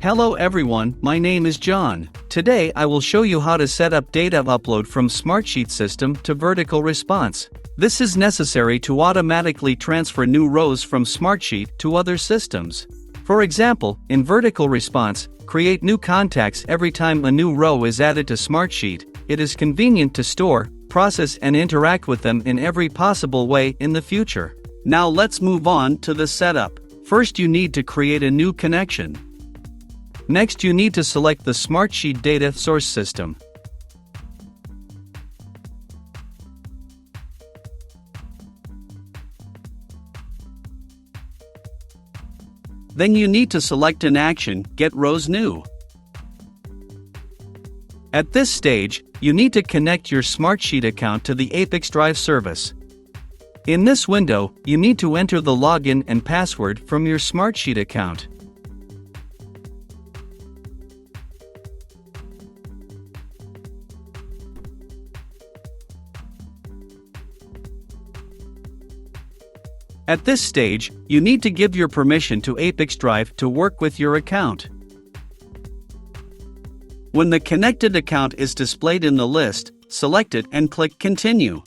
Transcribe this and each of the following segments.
Hello everyone, my name is John. Today I will show you how to set up data upload from Smartsheet system to VerticalResponse. This is necessary to automatically transfer new rows from Smartsheet to other systems. For example, in VerticalResponse, create new contacts every time a new row is added to Smartsheet. It is convenient to store, process and interact with them in every possible way in the future. Now let's move on to the setup. First you need to create a new connection. Next you need to select the Smartsheet data source system. Then you need to select an action, Get Rows New. At this stage, you need to connect your Smartsheet account to the ApiX-Drive service. In this window, you need to enter the login and password from your Smartsheet account. At this stage, you need to give your permission to ApiX-Drive to work with your account. When the connected account is displayed in the list, select it and click Continue.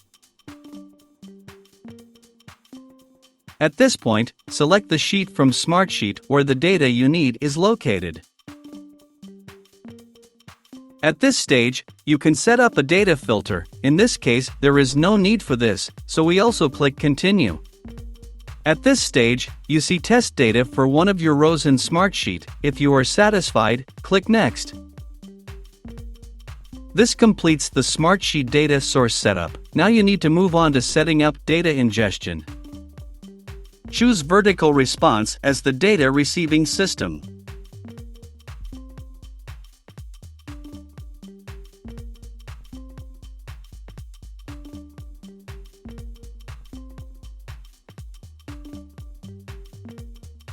At this point, select the sheet from Smartsheet where the data you need is located. At this stage, you can set up a data filter. In this case, there is no need for this, so we also click Continue. At this stage, you see test data for one of your rows in Smartsheet. If you are satisfied, click Next. This completes the Smartsheet data source setup. Now you need to move on to setting up data ingestion. Choose VerticalResponse as the data receiving system.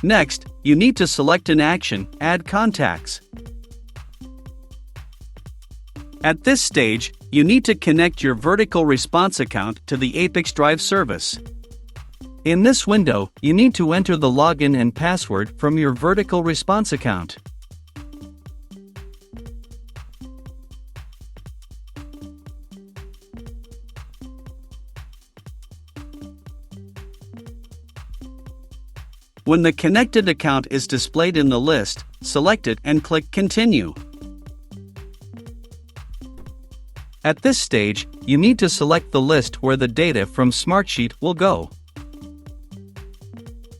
Next, you need to select an action, Add Contacts. At this stage, you need to connect your VerticalResponse account to the ApiX-Drive service. In this window, you need to enter the login and password from your VerticalResponse account. When the connected account is displayed in the list, select it and click Continue. At this stage, you need to select the list where the data from Smartsheet will go.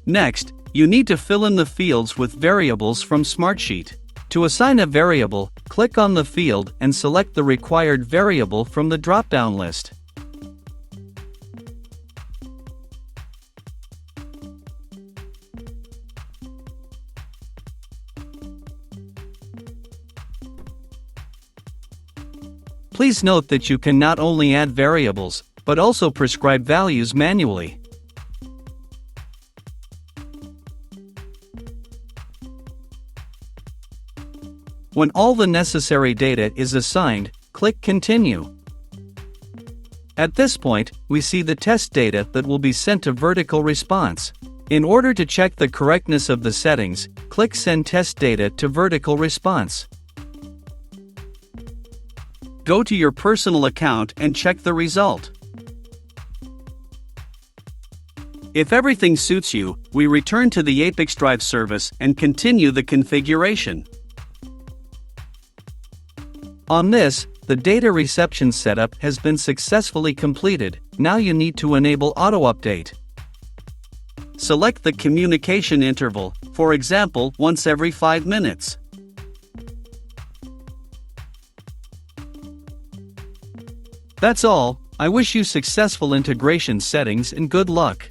Next, you need to fill in the fields with variables from Smartsheet. To assign a variable, click on the field and select the required variable from the drop-down list. Please note that you can not only add variables, but also prescribe values manually. When all the necessary data is assigned, click Continue. At this point, we see the test data that will be sent to VerticalResponse. In order to check the correctness of the settings, click Send Test Data to VerticalResponse. Go to your personal account and check the result. If everything suits you, we return to the ApiX-Drive service and continue the configuration. On this, the data reception setup has been successfully completed. Now you need to enable auto-update. Select the communication interval, for example, once every 5 minutes. That's all. I wish you successful integration settings and good luck.